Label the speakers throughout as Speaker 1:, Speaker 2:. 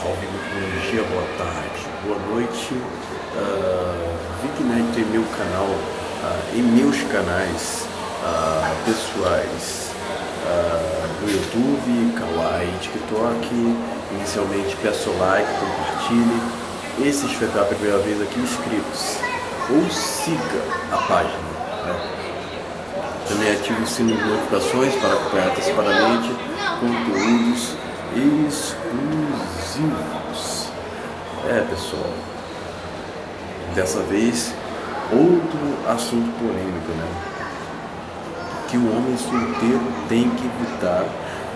Speaker 1: Salve, muito bom dia, boa tarde, boa noite. Vic tem meu canal e meus canais pessoais no YouTube, Kawaii, TikTok. Inicialmente peço like, compartilhe. E se estiver pela primeira vez aqui, inscritos ou siga a página, né? Também ative o sino de notificações para acompanhar antecipadamente conteúdos exclusivos. Pessoal, dessa vez outro assunto polêmico, né? Que o homem solteiro tem que evitar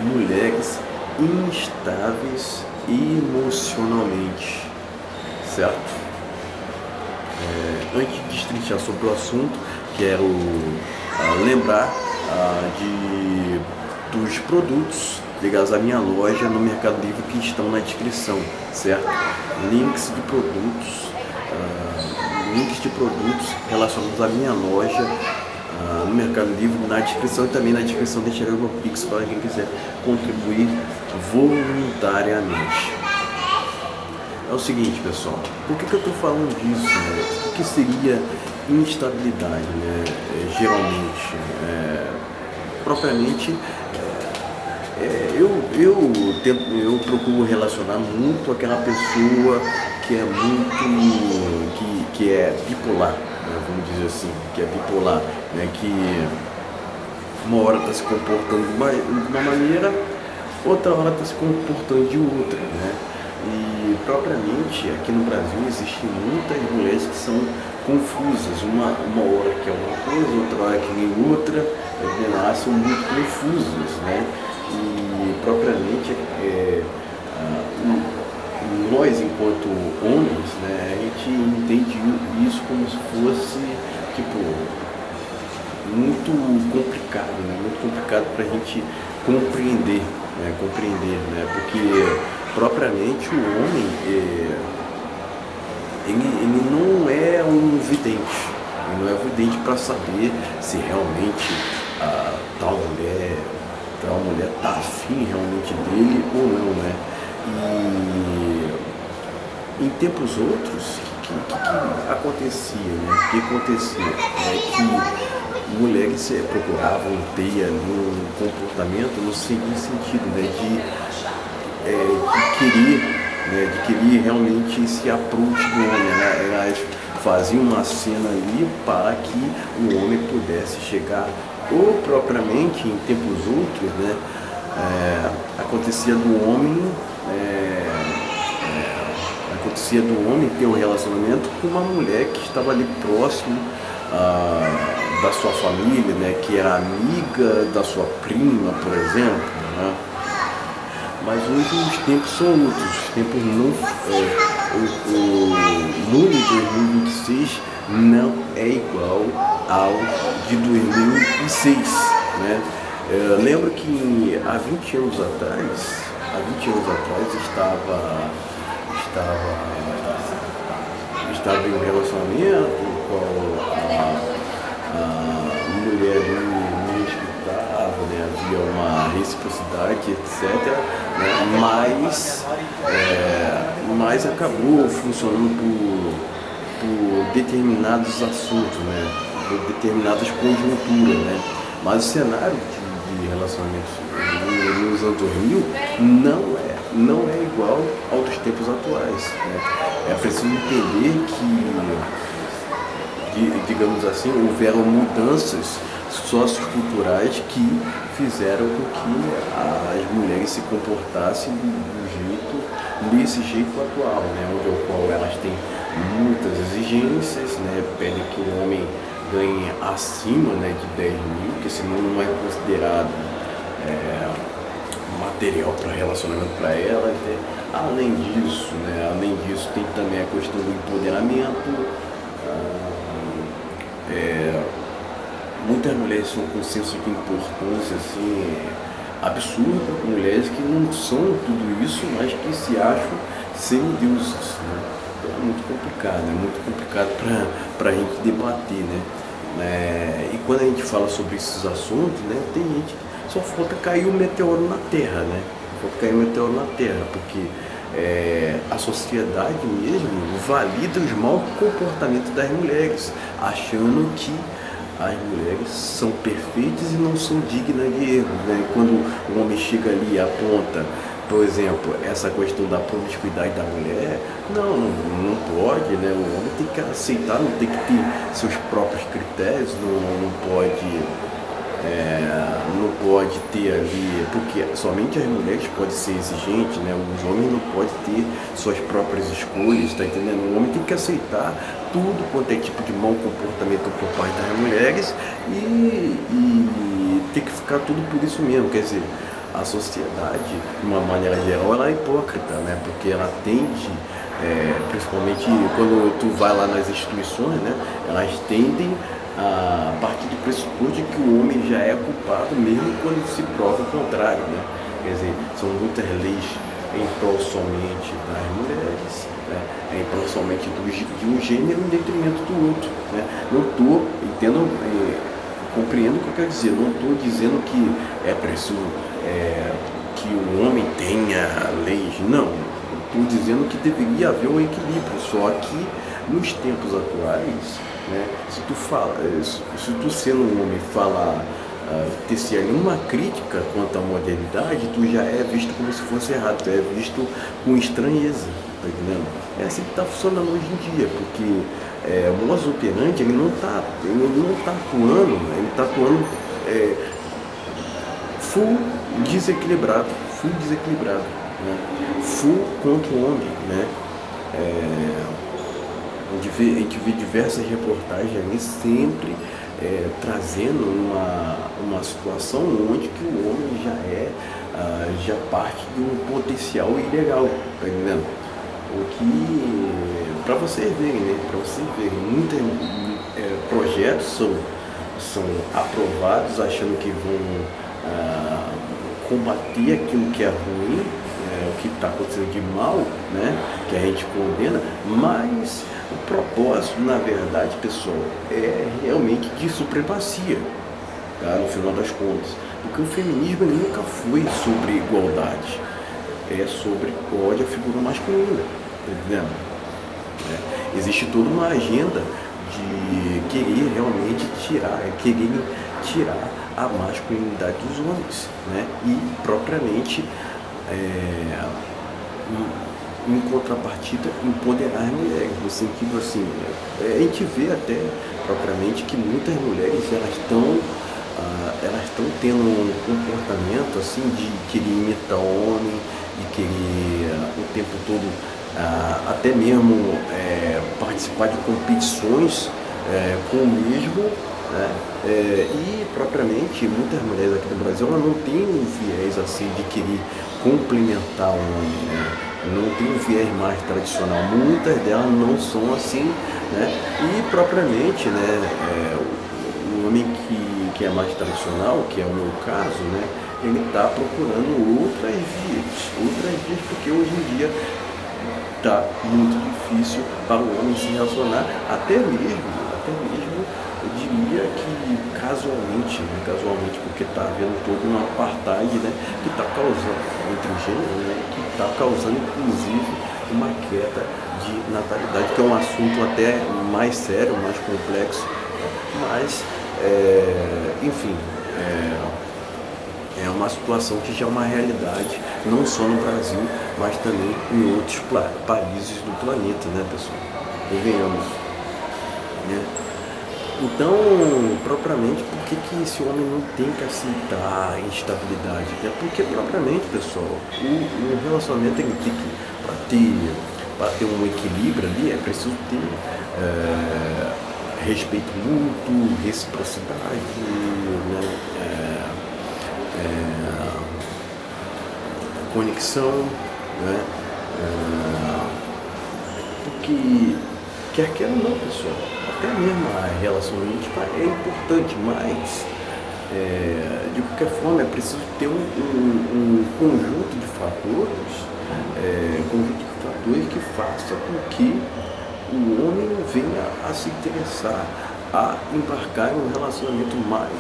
Speaker 1: mulheres instáveis emocionalmente, certo? Antes de destrinchar sobre o assunto, quero lembrar dos produtos ligados à minha loja no Mercado Livre que estão na descrição, certo? Links de produtos relacionados à minha loja no Mercado Livre na descrição, e também na descrição deixarei o meu Pix para quem quiser contribuir voluntariamente. É o seguinte, pessoal, por que eu estou falando disso, né? O que seria instabilidade, né? Geralmente, propriamente, eu procuro relacionar muito aquela pessoa que é muito, que é bipolar, né? Vamos dizer assim, que é bipolar, né? Que uma hora está se comportando de uma maneira, outra hora está se comportando de outra, né? E propriamente aqui no Brasil existem muitas mulheres que são confusas, uma hora que é uma coisa, outra hora que nem outra, elas são muito confusas, né? E propriamente nós enquanto homens, né, a gente entende isso como se fosse tipo muito complicado, né? Muito complicado para a gente compreender, né? Porque propriamente o homem ele não é um vidente, ele não é um vidente para saber se realmente tal mulher está afim realmente dele ou não, né? E em tempos outros, o que acontecia, né? O que acontecia é que mulheres procuravam ter um comportamento no seguinte sentido, né? De querer realmente se approach do homem, né? Elas faziam uma cena ali para que o homem pudesse chegar, ou propriamente em tempos outros, né? Acontecia do homem ter um relacionamento com uma mulher que estava ali próximo da sua família, né? Que era amiga da sua prima, por exemplo, né? Mas hoje os tempos são outros, os tempos não. O mundo de 2026 não é igual ao de 2006, né? Lembro que há 20 anos atrás estava em um relacionamento com a mulher me respeitava, né? Havia uma reciprocidade, etc., né? Mas acabou funcionando por determinados assuntos, né? Por determinadas conjunturas, né? Mas o cenário de relacionamentos nos anos 2000 não é igual ao dos tempos atuais, né? É preciso entender que, digamos assim, houveram mudanças socioculturais que fizeram com que as mulheres se comportassem desse jeito atual, né? Onde ao qual elas têm muitas exigências, né? Pedem que o homem ganhe acima, né, de 10 mil, porque senão não é considerado material para relacionamento para ela. Né? Além disso, tem também a questão do empoderamento. Muitas mulheres são com senso de importância assim, absurdo, mulheres que não são tudo isso, mas que se acham semideusas, né? É muito complicado para a gente debater, né? E quando a gente fala sobre esses assuntos, né, tem gente que só falta cair um meteoro na Terra, né? Falta cair um meteoro na Terra, porque a sociedade mesmo valida os maus comportamentos das mulheres, achando que as mulheres são perfeitas e não são dignas de erro, né? Quando o homem chega ali e aponta, por exemplo, essa questão da promiscuidade da mulher, não pode, né? O homem tem que aceitar, não tem que ter seus próprios critérios, não pode ter ali, porque somente as mulheres podem ser exigentes, né? Os homens não podem ter suas próprias escolhas, tá entendendo? O homem tem que aceitar tudo quanto é tipo de mau comportamento por parte das mulheres e ter que ficar tudo por isso mesmo, quer dizer, a sociedade, de uma maneira geral, ela é hipócrita, né? Porque ela tende, principalmente quando tu vai lá nas instituições, né? Elas tendem a partir do pressuposto de que o homem já é culpado mesmo quando se prova o contrário, né? Quer dizer, são muitas leis em prol somente das mulheres, né? Em prol somente de um gênero em detrimento do outro, né? Não estou, compreendo o que eu quero dizer, não estou dizendo que é preciso que o homem tenha leis, não. Estou dizendo que deveria haver um equilíbrio, só que nos tempos atuais, né, se tu sendo um homem falar, tecer ali uma crítica quanto à modernidade, tu já é visto como se fosse errado, tu é visto com estranheza, tá entendendo? É assim que está funcionando hoje em dia, porque o modus operandi ele não está atuando, ele está atuando full desequilibrado, né? Full contra o homem, né? A gente vê diversas reportagens ali sempre trazendo uma situação onde que o homem já parte de um potencial ilegal, tá entendendo? O que, para vocês verem, né? Muitos projetos são aprovados achando que vão combater aquilo que é ruim, o que está acontecendo de mal, né, que a gente condena, mas o propósito, na verdade, pessoal, é realmente de supremacia, tá, no final das contas. Porque o feminismo nunca foi sobre igualdade, é sobre ódio à figura masculina, tá entendendo? Existe toda uma agenda de querer realmente tirar a masculinidade dos homens, né? E propriamente em contrapartida empoderar as mulheres, no sentido assim, a gente vê até propriamente que muitas mulheres elas estão tendo um comportamento assim de querer imitar o homem, de querer o tempo todo até mesmo participar de competições com o mesmo, né? E propriamente muitas mulheres aqui no Brasil não têm um viés assim de querer complementar o homem, né? Não tem um viés mais tradicional, muitas delas não são assim, né? E propriamente, né, o homem que é mais tradicional, que é o meu caso, né, ele está procurando outras vias, porque hoje em dia está muito difícil para o homem se relacionar, até mesmo eu diria que casualmente, porque está havendo toda uma apartheid, né, que está causando entre os gêneros, né, que está causando inclusive uma queda de natalidade, que é um assunto até mais sério, mais complexo, mas enfim, é uma situação que já é uma realidade, não só no Brasil, mas também em outros países do planeta, né, pessoal? Convenhamos, né? Então, propriamente, por que esse homem não tem que aceitar a instabilidade? É porque, propriamente, pessoal, o relacionamento ele tem que, para ter um equilíbrio ali, é preciso ter respeito mútuo, reciprocidade, né? Conexão, né? Porque quer queira ou não, pessoal, até mesmo a relação íntima é importante, mas de qualquer forma é preciso ter um conjunto de fatores, que faça com que o homem venha a se interessar, a embarcar em um relacionamento mais,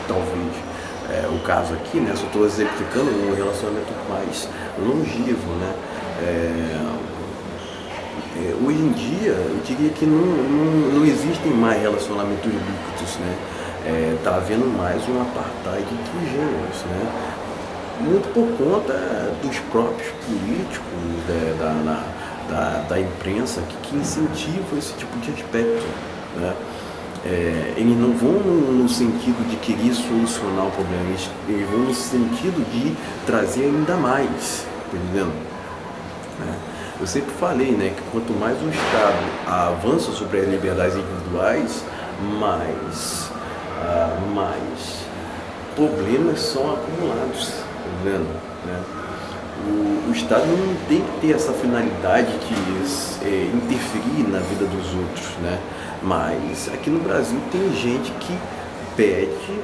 Speaker 1: talvez, o caso aqui, né, só estou exemplificando um relacionamento mais longevo, né, Hoje em dia, eu diria que não existem mais relacionamentos líquidos, né? Tá havendo mais um apartheid entre gêneros, né? Muito por conta dos próprios políticos, da imprensa que incentivam esse tipo de aspecto, né? Eles não vão no sentido de querer solucionar o problema, eles vão no sentido de trazer ainda mais, tá entendendo? Eu sempre falei, né, que quanto mais o Estado avança sobre as liberdades individuais, mais problemas são acumulados, tá vendo? Né? O Estado não tem que ter essa finalidade de interferir na vida dos outros, né? Mas aqui no Brasil tem gente que pede,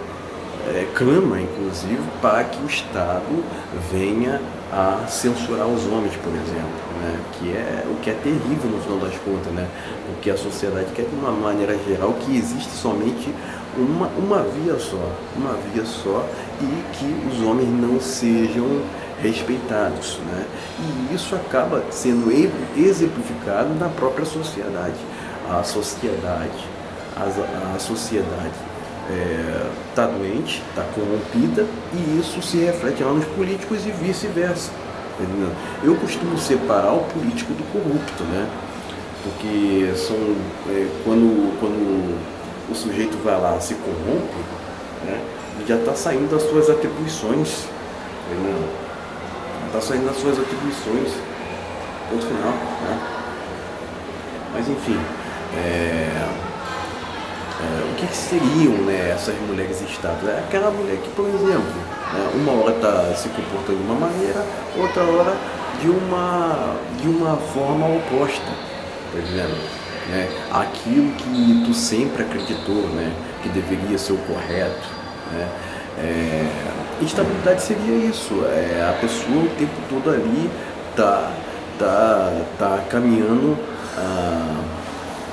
Speaker 1: clama inclusive para que o Estado venha a censurar os homens, por exemplo, né? O que é terrível no final das contas, né? Porque a sociedade quer de uma maneira geral que existe somente uma via só e que os homens não sejam respeitados, né? E isso acaba sendo exemplificado na própria sociedade. A sociedade está doente, está corrompida, e isso se reflete lá nos políticos e vice-versa. Eu costumo separar o político do corrupto, né? Porque quando o sujeito vai lá, se corrompe, né? Ele já está saindo das suas atribuições, está saindo das suas atribuições, ponto final, né? Mas enfim, o que seriam, né, essas mulheres estáveis? É aquela mulher que, por exemplo, né, uma hora está se comportando de uma maneira, outra hora de uma forma oposta, tá dizendo? Aquilo que tu sempre acreditou, né, que deveria ser o correto, né? Estabilidade seria isso, a pessoa o tempo todo ali tá caminhando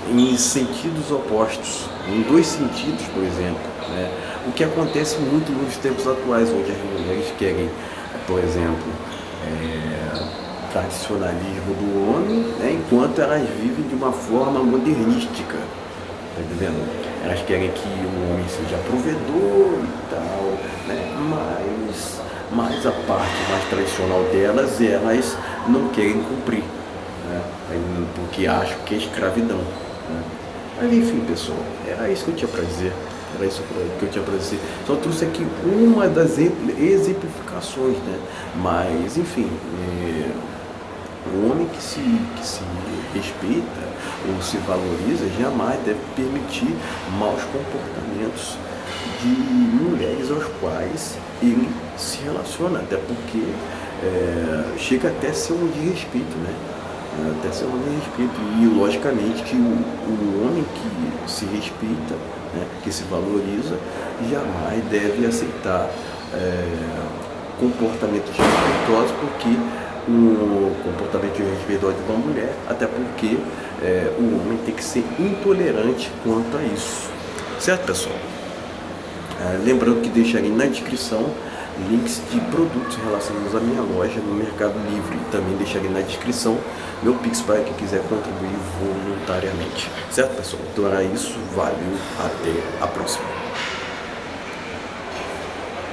Speaker 1: em sentidos opostos, em dois sentidos, por exemplo, né? O que acontece muito nos tempos atuais, onde as mulheres querem, por exemplo, tradicionalismo do homem, né? Enquanto elas vivem de uma forma modernística, tá entendendo? Elas querem que o homem seja provedor e tal, né? Mas a parte mais tradicional delas, elas não querem cumprir, né? Porque acham que é escravidão, né? Mas enfim, pessoal, era isso que eu tinha para dizer. Só trouxe aqui uma das exemplificações, né? Mas enfim, o homem que se respeita ou se valoriza jamais deve permitir maus comportamentos de mulheres aos quais ele se relaciona, até porque chega até a ser um desrespeito, né? Até ser um desrespeito. E logicamente que o homem que se respeita, né, que se valoriza, jamais deve aceitar comportamentos desrespeitosos, porque o comportamento desrespeitoso de uma mulher, até porque o homem tem que ser intolerante quanto a isso. Certo, pessoal? Lembrando que deixarei na descrição links de produtos relacionados à minha loja no Mercado Livre. Também deixarei na descrição meu Pix para quem quiser contribuir voluntariamente. Certo, pessoal? Então era isso. Valeu. Até a próxima.